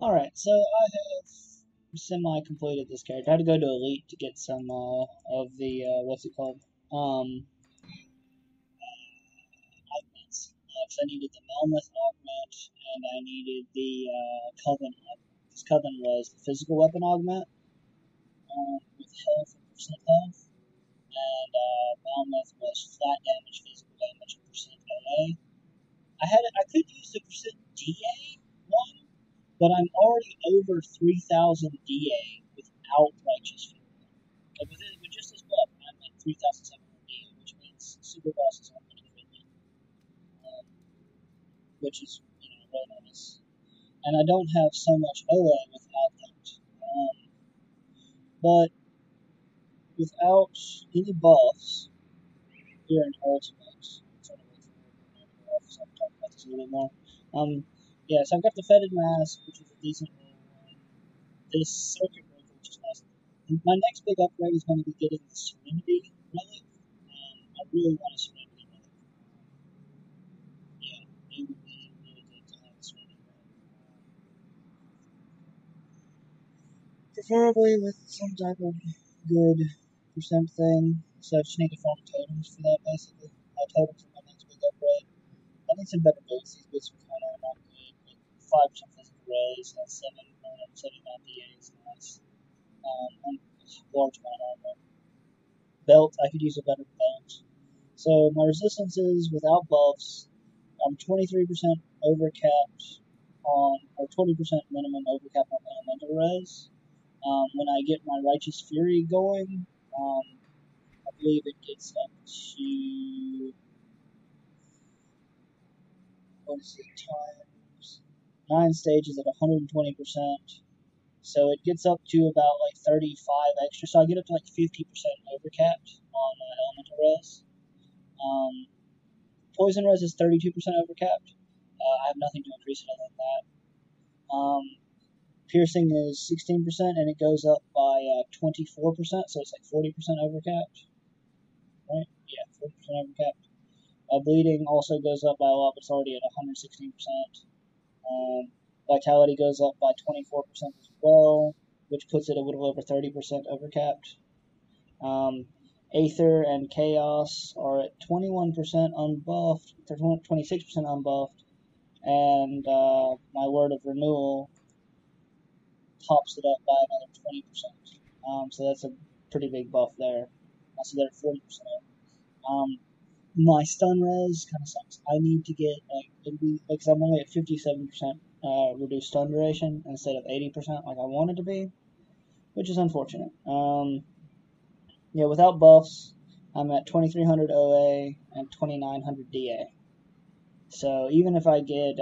Alright, so I have semi-completed this character. I had to go to Elite to get some of the, what's it called? Augments. Because I needed the Melmoth augment, and I needed the Coven augment. Because Coven was the physical weapon augment, with health and percent health, and Melmoth was flat damage, physical damage, and percent LA. I could use the percent DA one, but I'm already over 3,000 DA without Righteous Fury. Like with just this buff, I'm at 3,700 DA, which means super bosses aren't going to crit me, which is really nice. And I don't have so much OA without that. But without any buffs here in Ultimate, I'm trying to wait for buff, so I can talk about this a little bit more. Yeah, so I've got the Fetid Mask, which is a decent one. This Circuit Breaker, which is nice. And my next big upgrade is going to be getting the Serenity Relic. I really want a Serenity Relic. Yeah, it would be really good to have a Serenity Relic. Preferably with some type of good percent thing. So I just need to farm totems for that, basically. Totems are my next big upgrade. I need some better boots. These boots are kind of not good, but 5% physical raise, that's 79 DA is nice. And large amount of armor. Belt, I could use a better belt. So my resistances without buffs, I'm 23% overcapped on, or 20% minimum overcap on elemental res. When I get my Righteous Fury going, I believe it gets up to, what is it, times 9 stages at 120%. So it gets up to about like 35 extra. So I get up to like 50% overcapped on elemental res. Poison res is 32% overcapped. I have nothing to increase it other than that. Piercing is 16%, and it goes up by 24%, so it's like 40% overcapped. Right? Yeah, 40% overcapped. Bleeding also goes up by a lot, but it's already at 116%. Vitality goes up by 24% as well, which puts it a little over 30% overcapped. Aether and Chaos are at 21% unbuffed, 26% unbuffed, and my Word of Renewal tops it up by another 20%. So that's a pretty big buff there. So they're 40%. My stun res kind of sucks. I need to get because I'm only at 57% reduced stun duration instead of 80% like I wanted to be, which is unfortunate. Yeah, without buffs, I'm at 2300 OA and 2900 DA. So even if I get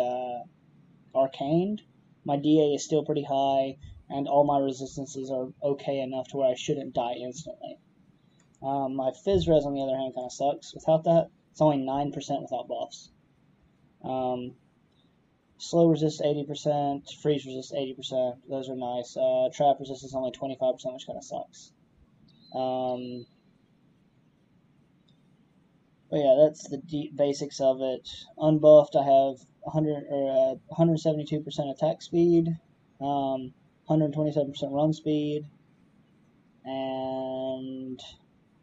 arcaned, my DA is still pretty high, and all my resistances are okay enough to where I shouldn't die instantly. My Fizz res, on the other hand, kind of sucks. Without that, it's only 9% without buffs. Slow resist 80%, freeze resist 80%. Those are nice. Trap resist is only 25%, which kind of sucks. But yeah, that's the basics of it. Unbuffed, I have 172% attack speed, 127% run speed, and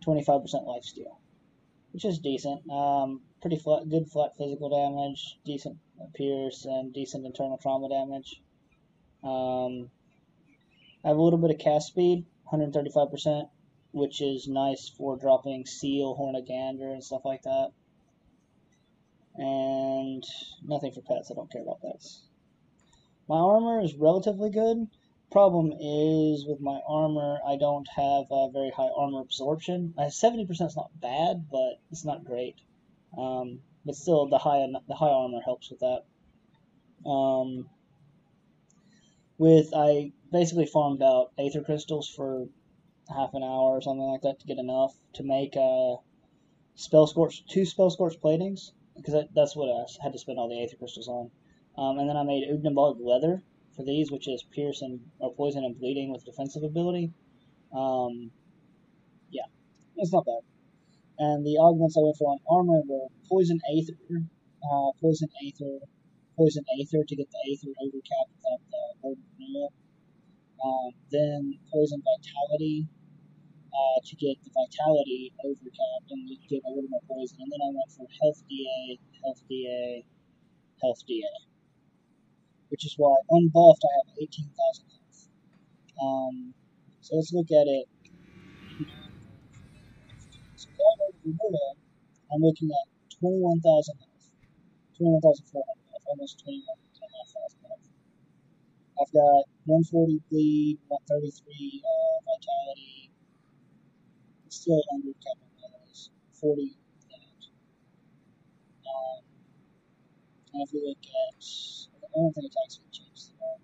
25% lifesteal, which is decent. Pretty flat, good flat physical damage, decent pierce, and decent internal trauma damage. I have a little bit of cast speed, 135%, which is nice for dropping Seal, Horn of Gander, and stuff like that. And nothing for pets. I don't care about pets. My armor is relatively good. Problem is with my armor, I don't have a very high armor absorption. 70% is not bad, but it's not great. But still, the high armor helps with that. I basically farmed out Aether Crystals for half an hour or something like that to get enough to make two Spell Scorch Platings, because that's what I had to spend all the Aether Crystals on. And then I made Ugnabog Leather for these, which is Pierce or Poison and Bleeding with defensive ability. Yeah, it's not bad. And the augments I went for on armor were Poison Aether, poison Aether to get the Aether overcap without the Word of Renewal. Then poison Vitality to get the Vitality overcap and get a little more poison. And then I went for Health DA, Health DA, Health DA. Which is why unbuffed I have 18,000 health. So let's look at it. So without Word of Renewal, I'm looking at 21,000 health. 21,400 health, almost 21,500 health. I've got 140 bleed, 133 vitality. It's still under capping levels. 40 damage. And if we look at, I don't think attacks speed changes at all.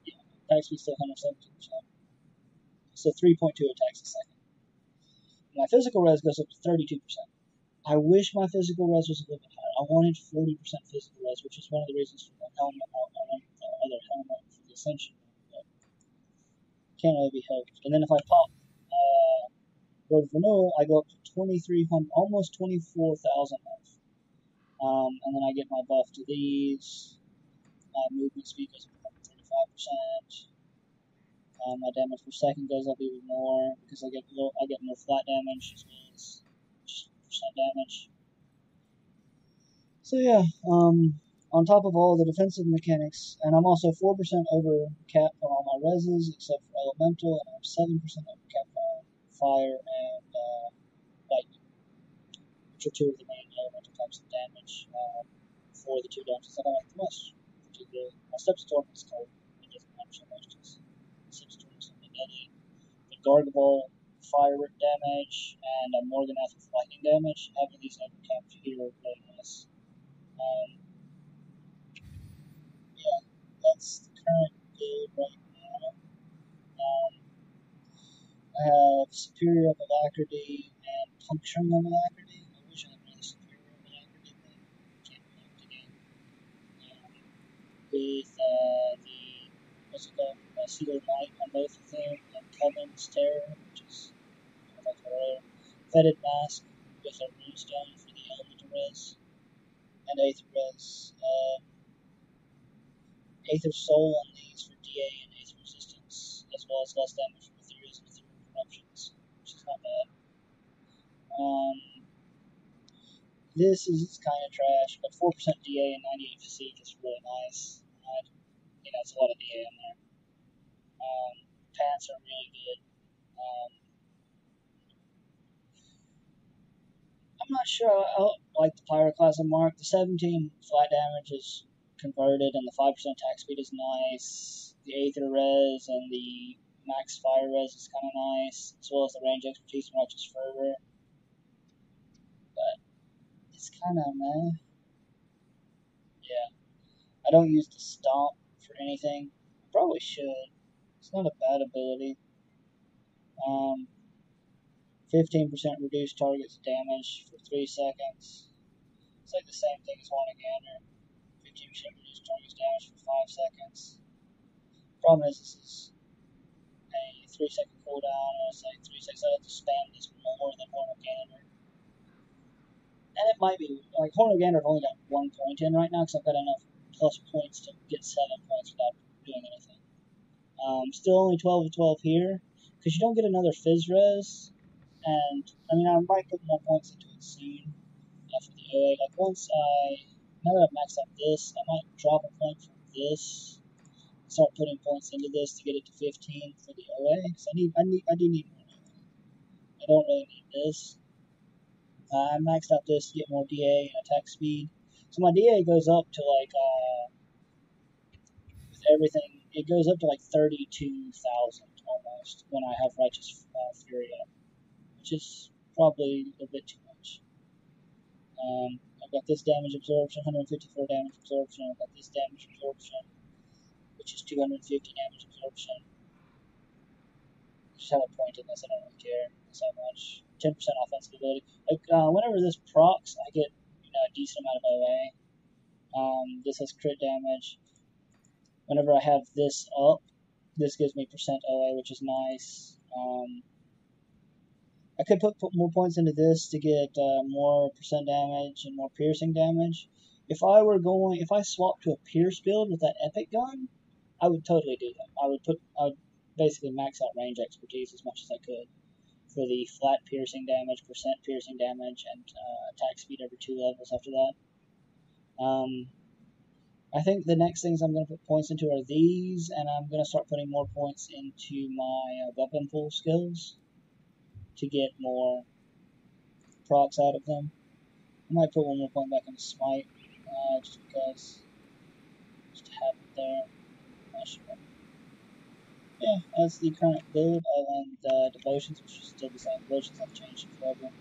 Yeah, attack speed still 117%. So 3.2 attacks a second. My physical res goes up to 32%. I wish my physical res was a little bit higher. I wanted 40% physical res, which is one of the reasons for the helmet. I wanted the other helmet for the Ascension, but can't really be helped. And then if I pop Word of Renewal, I go up to 2,300, almost 24,000 health. And then I get my buff to these. My movement speed goes up 35%. My damage per second goes up even more because I get more flat damage as well as percent damage. So yeah, on top of all the defensive mechanics, and I'm also 4% over cap on all my reses except for elemental, and I'm 7% over cap on fire and lightning, which are two of the main elemental types of damage for the two dungeons that I like the most. Particularly, my Steps Storm is cold. It doesn't matter so much because Steps Storm is something deadly. But Gargaball, fire rip damage, and Morganath with lightning damage. Having these over capped here are really nice. Yeah, that's the current build right now. I have Superior of Alacrity and Puncturing of Alacrity. I wish I had another Superior of Alacrity, but I can't be able to get with the, what's it called, Sealed Light on both of them, and Covenant's Terror, which is, I don't know if I earlier, Fetid Mask with a Runestone for the Elemental Res, and Aether Res. Aether Soul on these for DA and Aether Resistance, as well as less damage from Ethereals and Ethereal Corruptions, which is not bad. This is kind of trash, but 4% DA and 98 Physique is really nice. It's a lot of DA in there. Pants are really good. I'm not sure I like the Pyroclasm mark. The 17 flat damage is converted, and the 5% attack speed is nice. The Aether Res and the Max Fire Res is kind of nice, as well as the range expertise and Righteous Fervor. But it's kind of meh. Yeah. I don't use the Stomp for anything. I probably should. It's not a bad ability. 15% reduced target's damage for 3 seconds. It's like the same thing as Wanagander. 15% reduced target's damage for 5 seconds. Problem is, this is a 3-second cooldown, and it's like 3 seconds. I have to spam this more than Wanagander. And it might be, like, Wanagander I've only got 1 point in right now because I've got enough plus points to get 7 points without doing anything. Still only 12 to 12 here, because you don't get another Fizz Res, and, I mean, I might put more points into it soon, for the OA. Like, now that I've maxed out this, I might drop a point from this, start putting points into this to get it to 15 for the OA, because I do need more OA. I don't really need this. I maxed out this to get more DA and attack speed, so my DA goes up to, like, with everything, it goes up to like 32,000 almost when I have Righteous Fury up, which is probably a bit too much. I've got this damage absorption, 154 damage absorption. I've got this damage absorption, which is 250 damage absorption. Just have a point in this, I don't really care. That's how much. 10% offensive ability. Like, whenever this procs, I get a decent amount of OA. This has crit damage. Whenever I have this up, this gives me percent OA, which is nice. I could put more points into this to get more percent damage and more piercing damage. If I swapped to a pierce build with that epic gun, I would totally do that. I would basically max out range expertise as much as I could for the flat piercing damage, percent piercing damage, and attack speed every 2 levels after that. I think the next things I'm going to put points into are these, and I'm going to start putting more points into my weapon pool skills to get more procs out of them. I might put one more point back into Smite, just because, just to have it there. Yeah, that's the current build, and Devotions, which is still the same. Devotions haven't changed forever.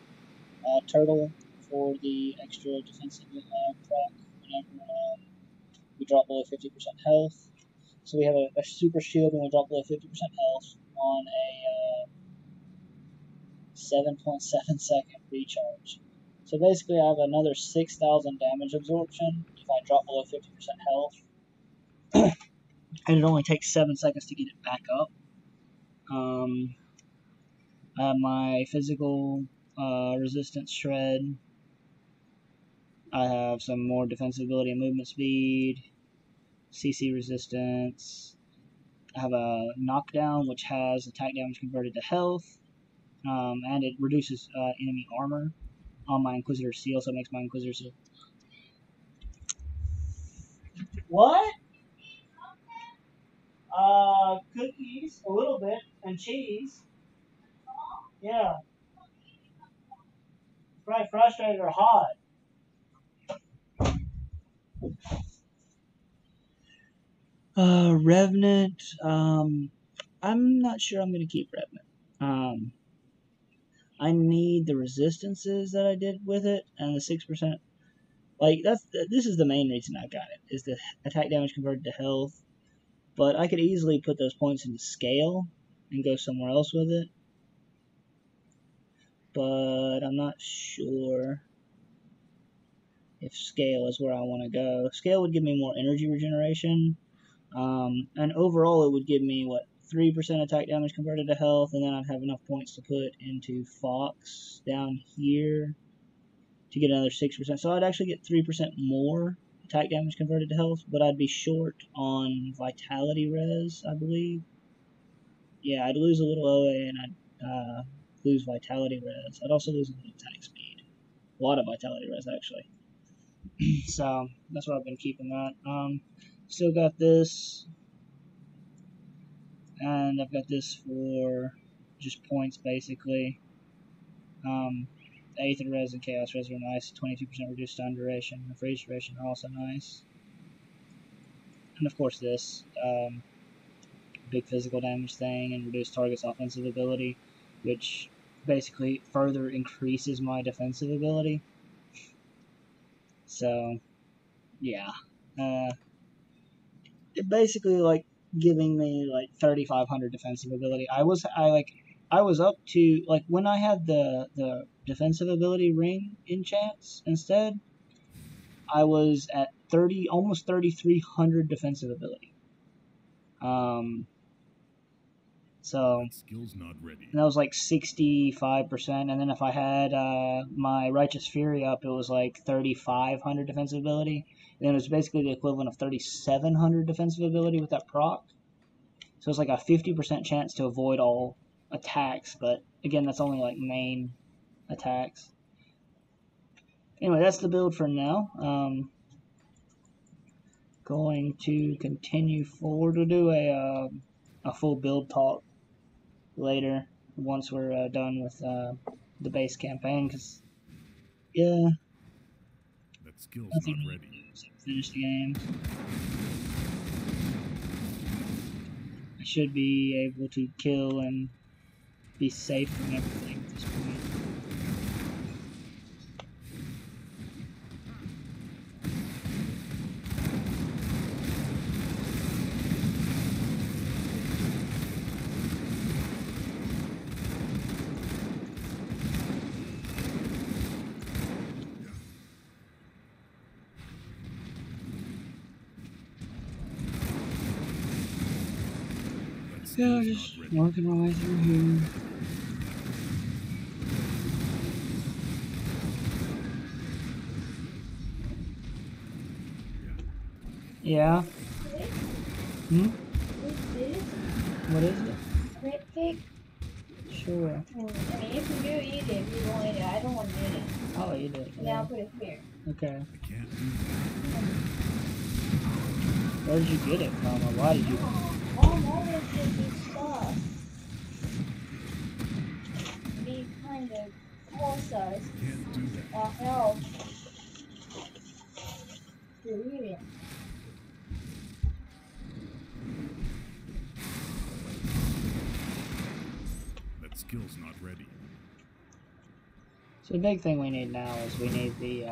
Turtle for the extra defensive proc whenever we drop below 50% health. So we have a super shield when we drop below 50% health on a 7.7 second recharge. So basically I have another 6,000 damage absorption if I drop below 50% health. And it only takes 7 seconds to get it back up. I have my physical resistance shred. I have some more defensive ability and movement speed, CC resistance. I have a knockdown, which has attack damage converted to health, and it reduces enemy armor on my Inquisitor Seal, so it makes my Inquisitor Seal. What? Cookies, a little bit, and cheese. Yeah. Probably frustrated or hot. Revenant. I'm not sure I'm going to keep Revenant. I need the resistances that I did with it, and the 6%. Like, this is the main reason I got it, is the attack damage converted to health. But I could easily put those points into scale and go somewhere else with it. But I'm not sure if scale is where I want to go. Scale would give me more energy regeneration. And overall it would give me, 3% attack damage converted to health, and then I'd have enough points to put into Fox down here to get another 6%. So I'd actually get 3% more attack damage converted to health, but I'd be short on vitality res, I believe. Yeah, I'd lose a little OA, and I'd lose vitality res. I'd also lose a little attack speed. A lot of vitality res, actually. So that's where I've been keeping that. Still got this, and I've got this for just points, basically. Aether res and chaos res are nice. 22% reduced stun duration and freeze duration are also nice. And of course this big physical damage thing and reduced target's offensive ability, which basically further increases my defensive ability. So yeah, it basically giving me 3,500 defensive ability. I was up to, when I had the defensive ability ring enchants instead, I was at almost 3,300 defensive ability. So skill's not ready. And that was 65%, and then if I had my Righteous Fury up, it was 3,500 defensive ability. And then it was basically the equivalent of 3,700 defensive ability with that proc. So it's a 50% chance to avoid all attacks, but again, that's only main attacks. Anyway, that's the build for now. Going to continue forward. We'll do a full build talk later once we're done with the base campaign, because yeah, that skill's nothing not really ready. to finish the game. I should be able to kill and be safe from everything at this point. Yeah, just working my way through here. Yeah. Crit? Hmm? This is What is it? crit pick? Sure. I mean, if you do eat it, if you want it, I don't want to eat it. I'll eat it. Yeah, Yeah. I'll put it here. Okay. I can't do that. Where did you get it from, or why did you? Mom always gives me stuff. They kind of force us Can't do that. or help to eat it. That skill's not ready. So the big thing we need now is we need the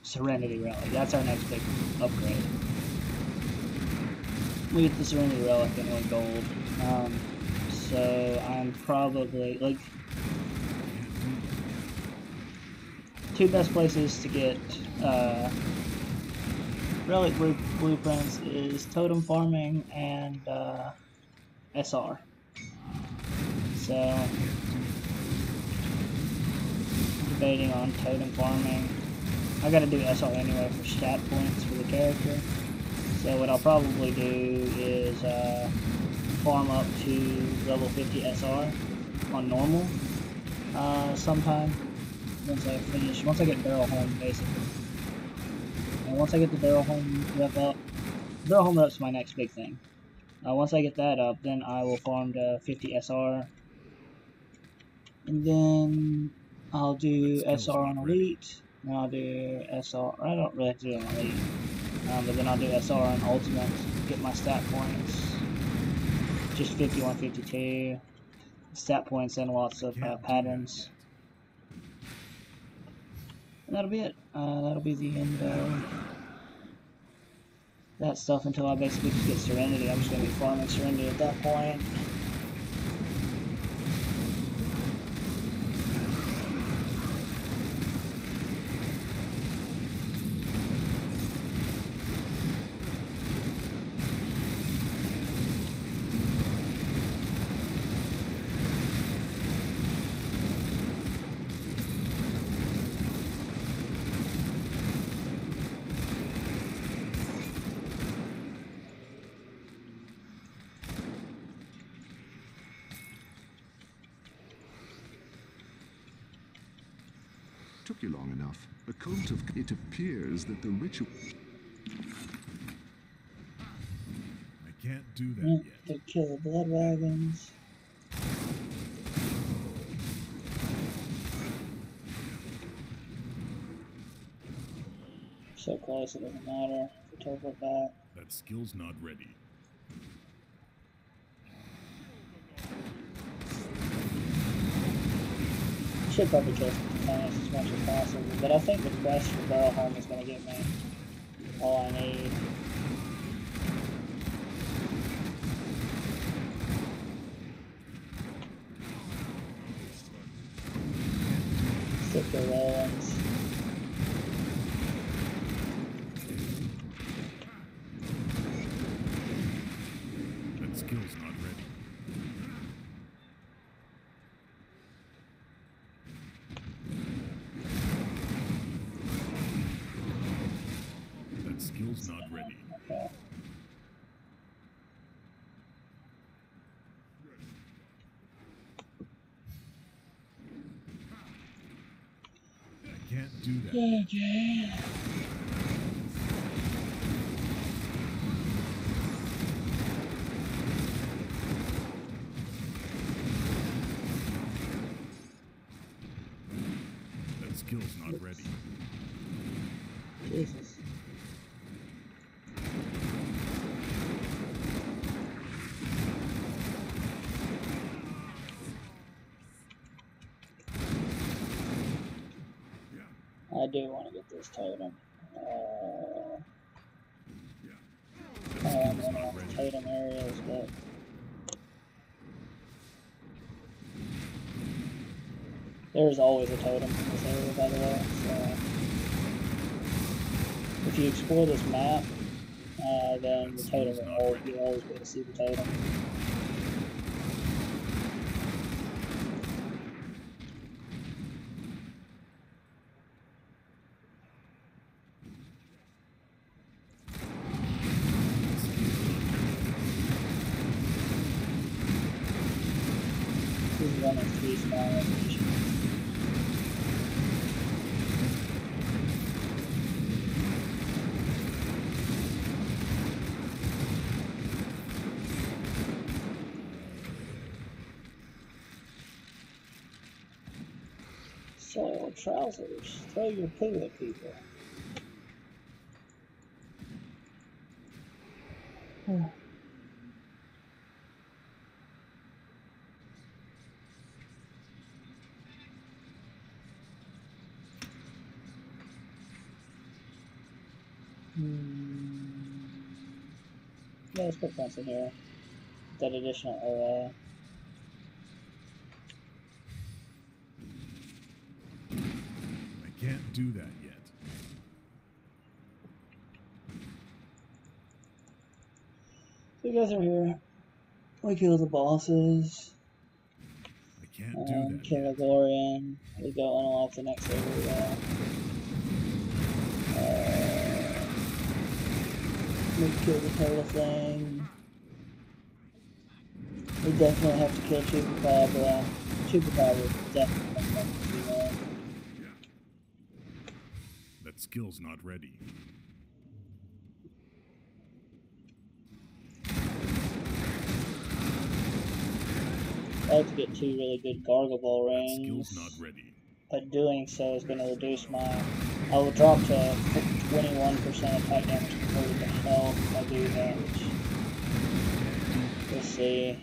Serenity Relic. That's our next big upgrade. We get the Serenity Relic and we're gold. So I'm probably like two best places to get Relic blueprints is totem farming and SR. So debating on totem farming. I gotta do SR anyway for stat points for the character. So what I'll probably do is farm up to level 50 SR on normal sometime once I get Barrel Home basically. And once I get the Barrel Home rep up, Barrel Home rep's my next big thing. Once I get that up, then I will farm to 50 SR. And then I'll do SR on Elite. Then I'll do SR. I don't really have to do it on Elite. But then I'll do SR on Ultimate. Get my stat points. Just 51, 52. Stat points and lots of patterns. And that'll be it. That'll be the end of that stuff until I basically just get Serenity. I'm just going to be farming Serenity at that point. Took you long enough. A cult of... It appears that the ritual... I can't do that yet. To kill the blood wagons. So close, it doesn't matter. If we teleport back. That skill's not ready. Should probably kill Titanus as much as possible, but I think the quest for Barrel Home is going to get me all I need. Stick to Rollins. That skill's not ready. That skill's not ready. Okay. I can't do that. Okay. That skill's not ready. Jesus. I do want to get this totem. That I'm skill's running not out of ready. totem areas, but there's always a totem in this area, by the way. So if you explore this map, then the totem will always, you'll always be able to see the totem. 1 and 3 spawn location. Soiled trousers. Throw your poo at people. Yeah, let's put fence in here. That additional OA. I can't do that yet. So you guys are here. We kill the bosses. I can't do that Kill a yet. Glorian. We go unlock the next area. We kill the turtle thing. We definitely have to kill Chupacabra. Chupacabra is definitely have to be there. That skill's not ready. I like to get 2 really good Gargable That rings, skill's not ready. but doing so is going to reduce my... I will drop to 21% attack damage compared to health if I do that, which... We'll see.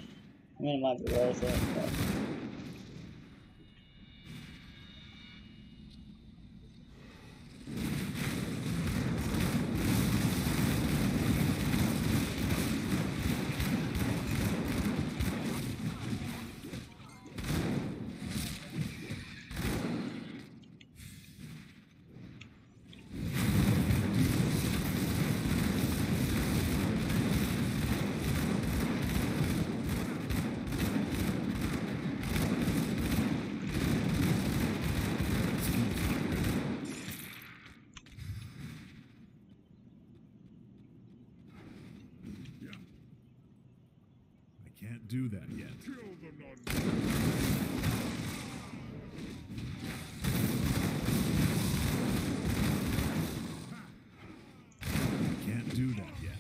I mean, it might be worth it, but... Can't do that yet. Can't do that yet.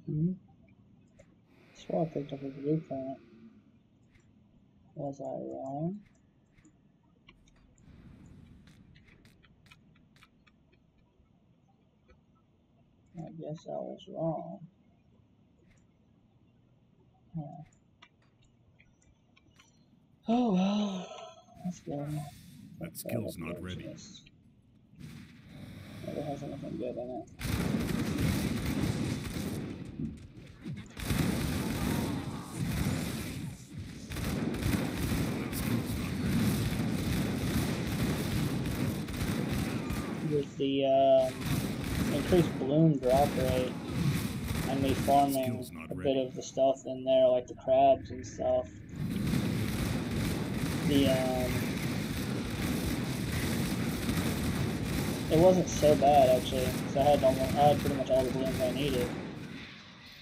I swear I picked up a blueprint. Was I wrong? I guess I was wrong. Huh. Oh well. That's good. That skill's not ready. Never has anything good in it. With the increased bloom drop rate and me farming a bit of the stuff in there, like the crabs and stuff, it wasn't so bad actually, because I had pretty much all the blooms I needed.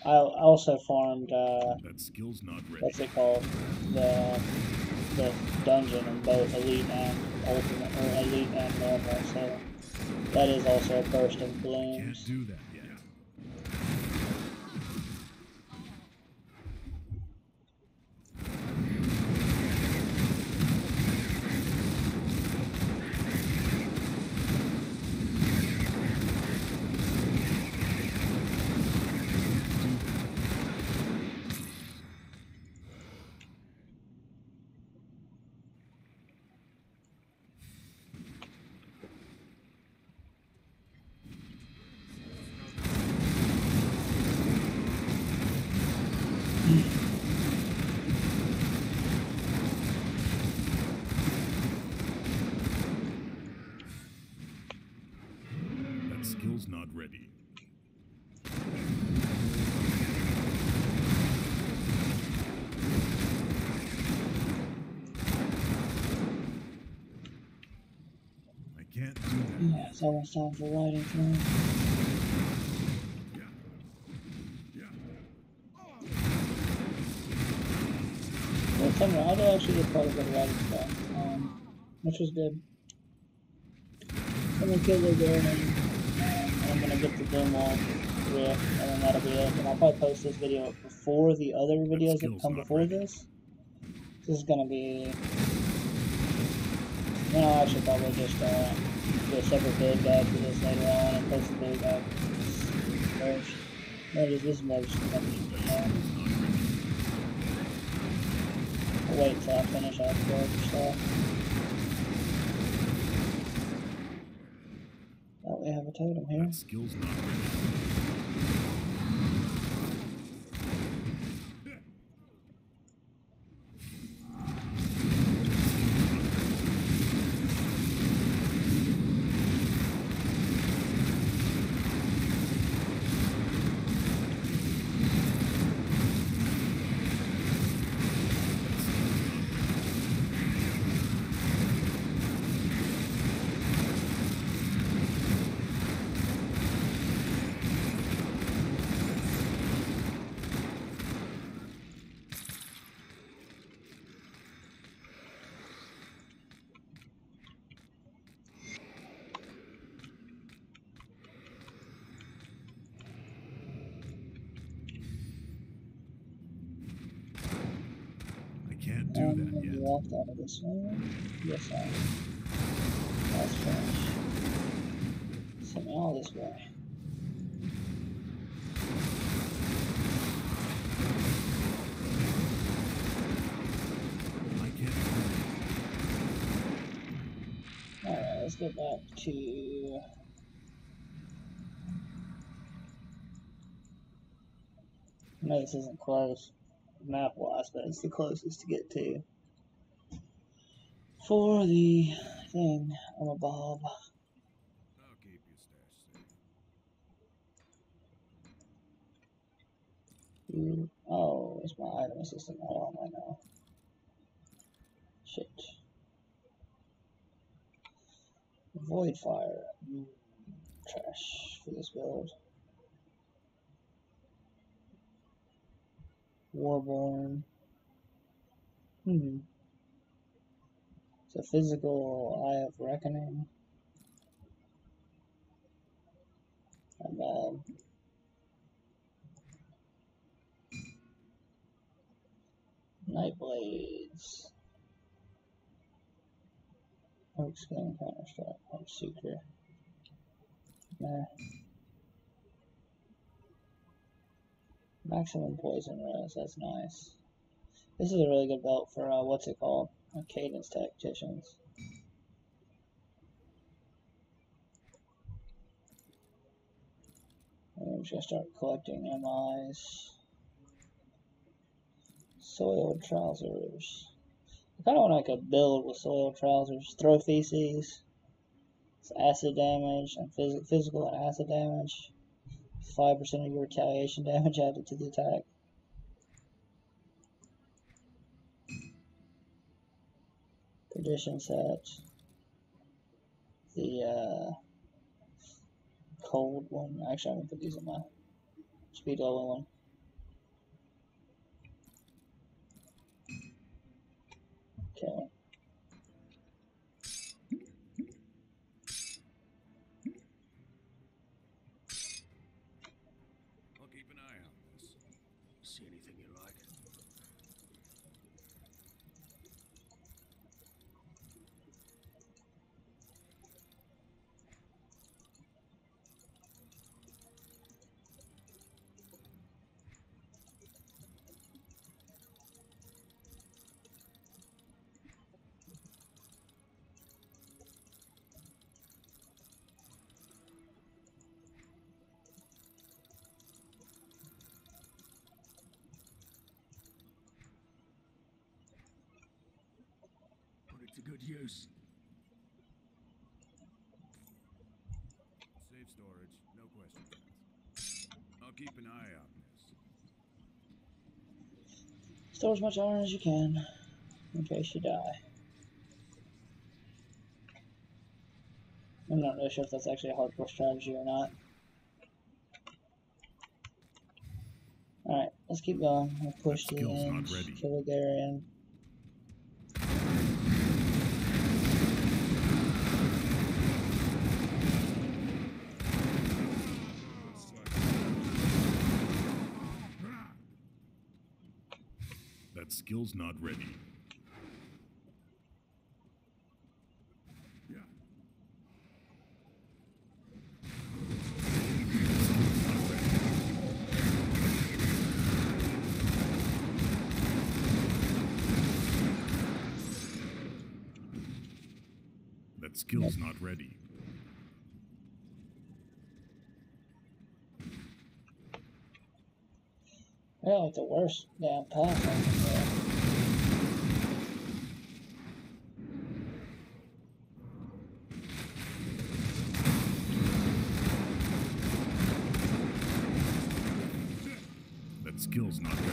I also farmed That skill's not ready. what's it called, the dungeon in both elite and ultimate, or elite and normal, so that is also a burst of blooms. Can't do that yet. Skills not ready. I can't do that. Yeah, it's almost time for writing tonight. Well, summer, I did actually get quite a bit of writing stuff, which was good. I'm gonna kill the Garen, and I'm gonna get the Doom Wall rift, and then that'll be it. And I'll probably post this video before the other videos that come before this. This is gonna be... You know, I should probably just do a separate build guide for this later on and post the build guide first. This is more just a I'll wait until I finish out the build stuff. Oh, we have a totem here. Skills not ready. Can't do that yet. Walked out of this one. Yes, I am. That's trash. Send me all this way. I can't. Alright, let's get back to... I know this isn't close map-wise, but it's the closest to get to for the thing. I'm a Bob. I'll keep your stash safe. Oh, it's my item assistant not on right now. Shit. Void Fire. Trash for this build. Warborn. It's a physical Eye of Reckoning. Not bad. Nightblades. Oak Skin, Counter Strike, Oak Seeker. Nah. Maximum Poison Res, that's nice. This is a really good belt for, what's it called? Cadence Tacticians. I'm just gonna start collecting MIs. Soiled Trousers. I kinda want like a build with Soiled Trousers. Throw Feces. It's acid damage and physical and acid damage. 5% of your retaliation damage added to the attack. Perdition set. The cold one. Actually, I'm gonna put these in my speed level one. Okay. I'll keep an eye on this. See anything you like? Put it to good use. Save storage. questions asked. I'll keep an eye on this. Store as much iron as you can, in case you die. I'm not really sure if that's actually a hardcore strategy or not. Alright, let's keep going. We'll push to the end, kill a Garian. That skill's not ready. Yeah. That skill's not ready. I got like the worst damn path on this there. That skill's not ready.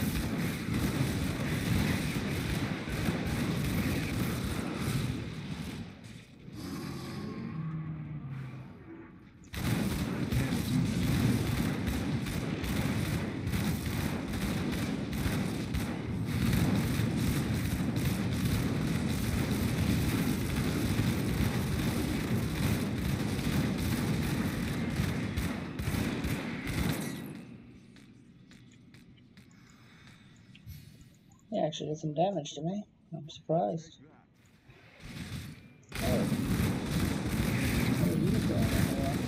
He actually did some damage to me. I'm surprised. Oh. What are you doing anyway?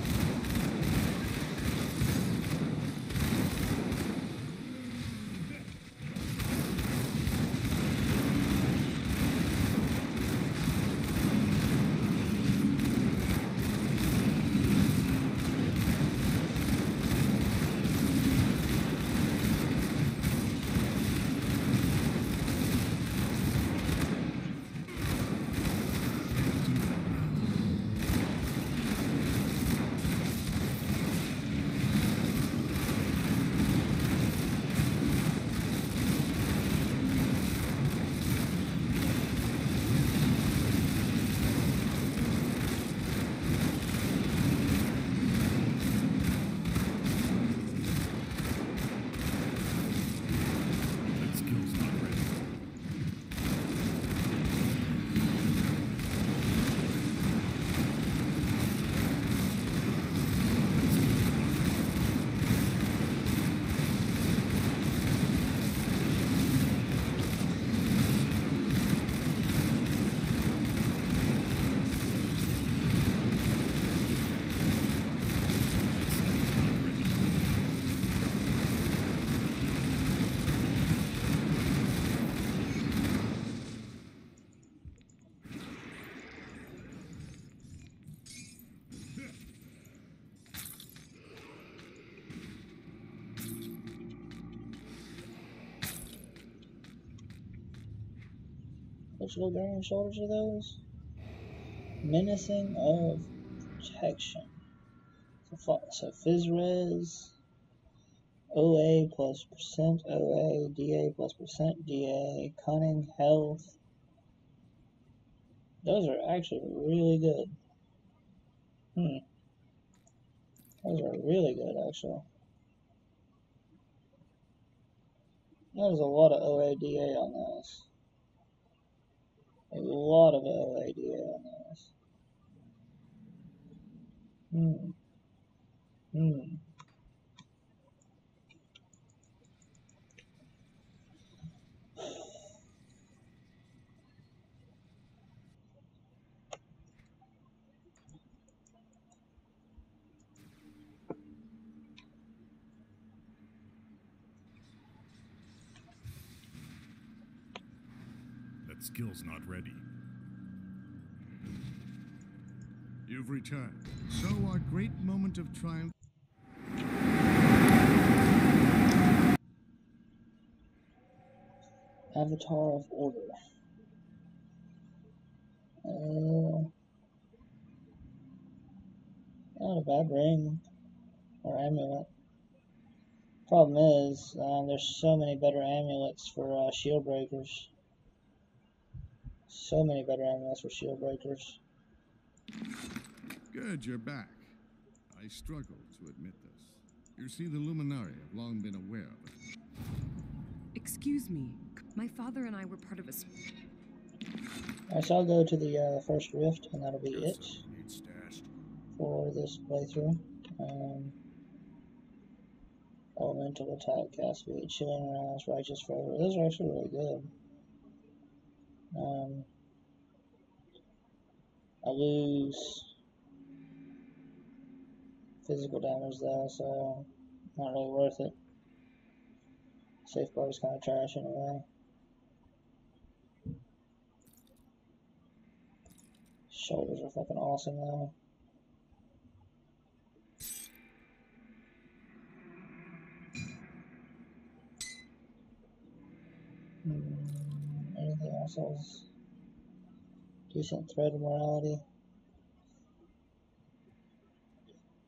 Which Bulgarian shoulders are those? Menacing of protection. So Phys-Res, OA plus percent OA, DA plus percent DA, Cunning, Health. Those are actually really good. Those are really good, actually. There's a lot of OADA on those. A lot of OADA on those. That skill's not ready. You've returned. So our great moment of triumph. Avatar of Order. Not a bad ring. or amulet. Problem is, there's so many better amulets for shield breakers. So many better amulets for shield breakers. Good, you're back. I struggle to admit this. You see, the Luminari have long been aware of it. Excuse me. My father and I were part of a... Alright, so I'll go to the first rift, and that'll be Your it son needs stashed. for this playthrough. Elemental attack, cast speed, chilling rounds, righteous fervor. Those are actually really good. I lose physical damage though, so not really worth it. Safeguard is kind of trash anyway. Shoulders are fucking awesome though. Anything else has decent thread of morality?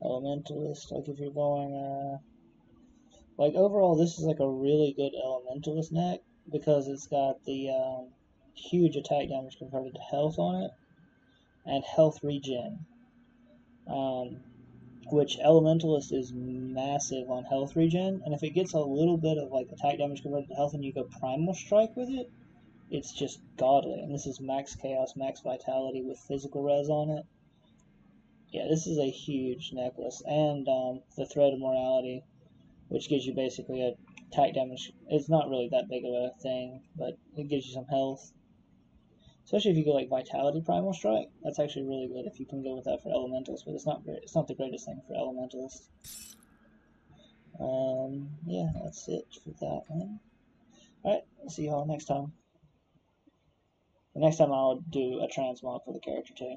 Elementalist, like if you're going, like overall this is like a really good Elementalist neck because it's got the huge attack damage converted to health on it and health regen, which Elementalist is massive on health regen, and if it gets a little bit of like attack damage converted to health and you go Primal Strike with it, it's just godly. And this is max chaos, max vitality with physical res on it. Yeah, this is a huge necklace. And the Thread of Morality, which gives you basically a attack damage. It's not really that big of a thing, but it gives you some health. Especially if you go like Vitality Primal Strike, that's actually really good if you can go with that for Elementals, but it's not great. It's not the greatest thing for Elementals. Yeah, that's it for that one. Alright, see you all next time. The next time I'll do a transmog for the character too.